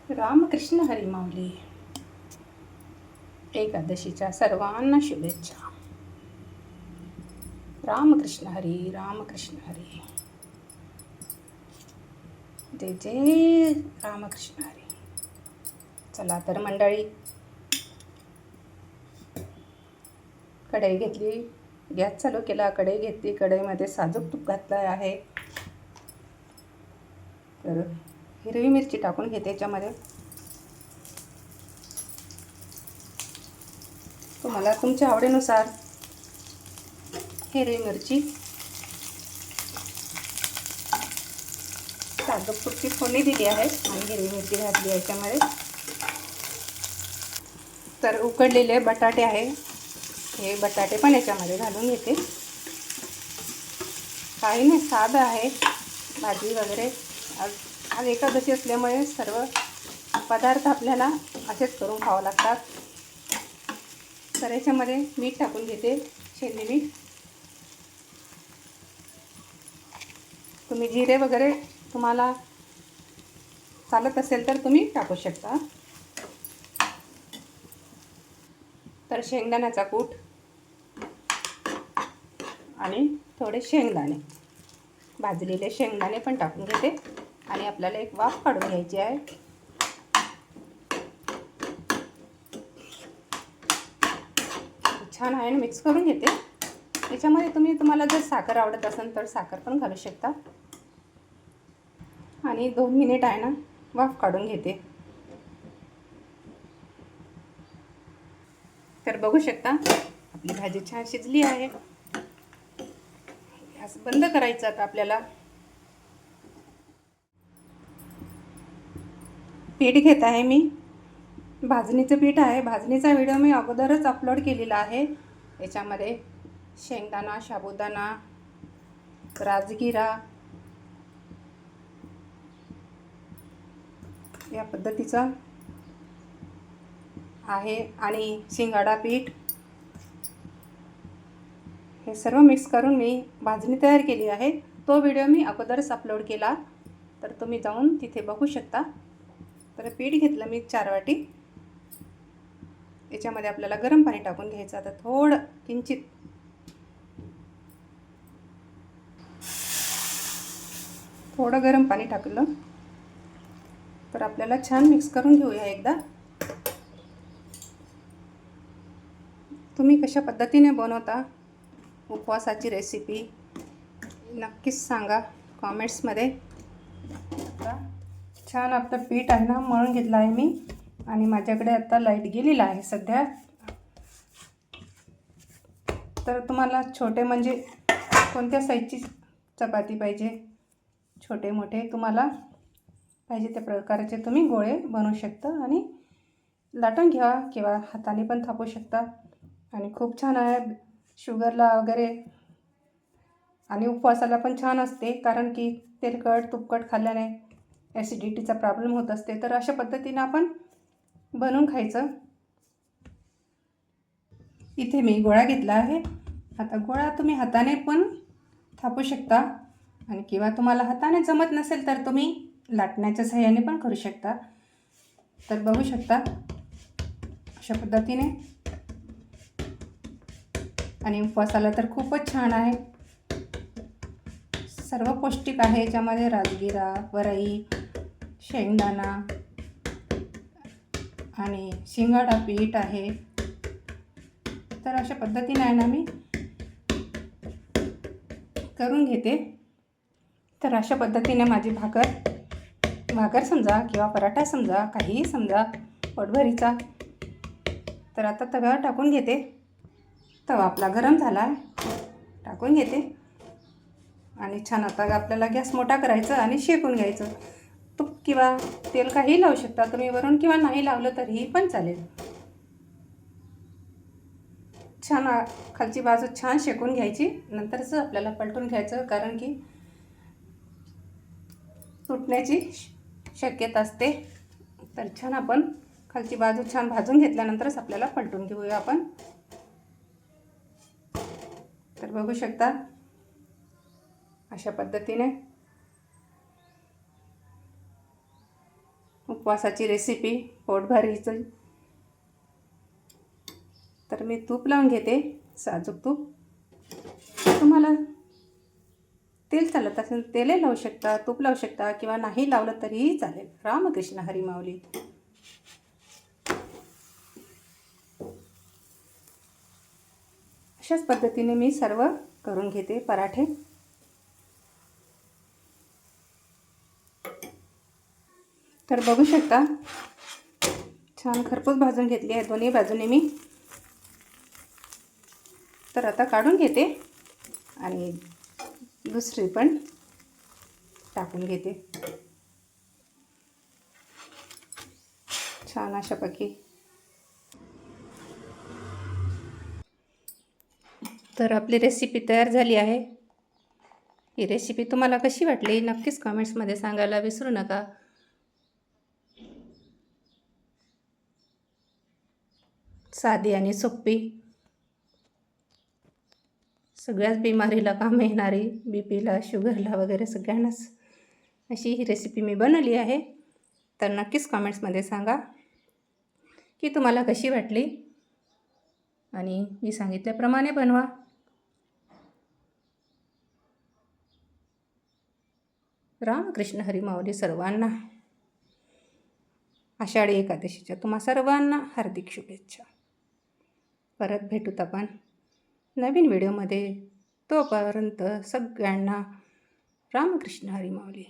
रामकृष्ण हरी माऊली. एकादशीच्या सर्वांना शुभेच्छा. रामकृष्ण हरी, रामकृष्ण हरी. जय जय रामकृष्ण हरी. चला तर मंडळी, कढई घेतली, गॅस चालू केला, कढई घेतली, कढईमध्ये साजूक तूप घातलं आहे. तर हिरवी मिरची टाकून घेते याच्यामध्ये. तुम्हाला तुमच्या आवडीनुसार हिरवी मिरची, साजूक तुपची फोडणी दिली आहे आणि हिरवी मिरची घातली याच्यामध्ये. तर उकडलेले बटाटे आहे, हे बटाटे पण याच्यामध्ये घालून घेते. काही नाही, साधं आहे, भाजी वगैरे. आज एकादशी असल्यामुळे सर्व पदार्थ आपल्याला असेच करून खावं लागतात. तर याच्यामध्ये मीठ टाकून घेते, शेंदी मीठ. तुम्ही जिरे वगैरे तुम्हाला चालत असेल तर तुम्ही टाकू शकता. तर शेंगदाण्याचा कूट आणि थोडे शेंगदाणे, भाजलेले शेंगदाणे पण टाकून घेते आणि आपल्याला एक वाफ काढून घ्यायची आहे. छान आहे, मिक्स करून घेते. याच्यामध्ये तुम्हाला जर साखर आवडत असेल तर साखर पण घालू शकता. आणि 2 मिनिट आहे ना वाफ काढून घेते. तर बघू शकता आपली भाजी छान शिजली आहे. गॅस बंद करायचं आता आपल्याला. पीठ घेत आहे मी, भाजणीचं पीठ आहे. भाजणीचा व्हिडिओ मी अगोदरच अपलोड केलेला आहे. याच्यामध्ये शेंगदाणा, साबुदाणा, राजगिरा या पद्धतीचा आहे आणि शिंगाडा पीठ, हे सर्व मिक्स करून मी भाजणी तयार केली आहे. तो व्हिडिओ मी अगोदरच अपलोड केला, तर तुम्ही जाऊन तिथे बघू शकता. तर पीठ घेतलं मी 4 वाटी. याच्यामध्ये आपल्याला गरम पाणी टाकून घ्यायचं. आता थोडं किंचित गरम पाणी टाकलं तर आपल्याला छान मिक्स करून घेऊया एकदा. तुम्ही कशा पद्धतीने बनवता उपवासाची रेसिपी नक्कीच सांगा कॉमेंट्समध्ये. आता छान आपलं पीठ आहे ना मळून घेतलं आहे मी. आणि माझ्याकडे आता लाईट गेलेला आहे सध्या. तर तुम्हाला छोटे म्हणजे कोणत्या साईजची चपाती पाहिजे, छोटे मोठे तुम्हाला पाहिजे त्या प्रकारचे तुम्ही गोळे बनवू शकता आणि लाटून घ्या किंवा हाताने पण थापू शकता. आणि खूप छान आहे शुगरला वगैरे आणि उपवासाला पण छान असते, कारण की तेलकट तुपकट खाल्ल्याने ॲसिडिटीचा प्रॉब्लेम होत असते. तर अशा पद्धतीने आपण बनवून खायचं. इथे मी गोळा घेतला आहे. आता गोळा तुम्ही हाताने पण थापू शकता आणि किंवा तुम्हाला हाताने जमत नसेल तर तुम्ही लाटण्याच्या सहाय्याने पण करू शकता. तर बघू शकता अशा पद्धतीने. आणि उपवासाला तर खूपच छान आहे, सर्व पौष्टिक आहे. याच्यामध्ये राजगिरा, वरई, शेंगदाणा आणि शिंगाडा पीठ आहे. तर अशा पद्धतीने आहे ना मी करून घेते. तर अशा पद्धतीने माझी भाकर समजा किंवा पराठा समजा, काहीही समजा, पोटभरीचा. तर आता तव्यावर टाकून घेते. तवा आपला गरम झाला, टाकून घेते आणि छान आता आपल्याला गॅस मोठा करायचा आणि शेकून घ्यायचं. तूप किंवा तेल काही लावू शकता तुम्ही वरून, किंवा नाही लावलं तरीही पण चालेल. छान खालची बाजू छान शेकून घ्यायची, नंतरच आपल्याला पलटून घ्यायचं, कारण की तुटण्याची शक्यता असते. तर छान आपण खालची बाजू छान भाजून घेतल्यानंतरच आपल्याला पलटून घेऊया आपण. तर बघू शकता अशा पद्धतीने उपवासाची रेसिपी पोटभरीचं. तर मी तूप लावून घेते, साजूक तूप. तुम्हाला तेल चालत असेल तेलही लावू शकता, तूप लावू शकता किंवा नाही लावलं तरीही चालेल. रामकृष्ण हरी माऊली. अशाच पद्धतीने मी सर्व करून घेते पराठे. तर बघू शकता छान खरपूस भाजून घेतली आहे दोन्ही बाजूने मी. तर आता काढून घेते आणि दुसरी पण टाकून घेते छान अशापैकी. तर आपली रेसिपी तयार झाली आहे. ही रेसिपी तुम्हाला कशी वाटली नक्कीच कमेंट्समध्ये सांगायला विसरू नका. साधी आणि सोपी, सगळ्याच बिमारीला काम येणारी, बीपीला, शुगरला वगैरे सगळ्यांनाच अशी ही रेसिपी मी बनवली आहे. तर नक्कीच कमेंट्समध्ये सांगा की तुम्हाला कशी वाटली आणि मी सांगितल्याप्रमाणे बनवा. रामकृष्ण हरी माऊली सर्वांना. आषाढी एकादशीच्या तुम्हा सर्वांना हार्दिक शुभेच्छा. परत भेटूत आपण नवीन व्हिडिओमध्ये. तोपर्यंत सगळ्यांना रामकृष्ण हरी माऊली.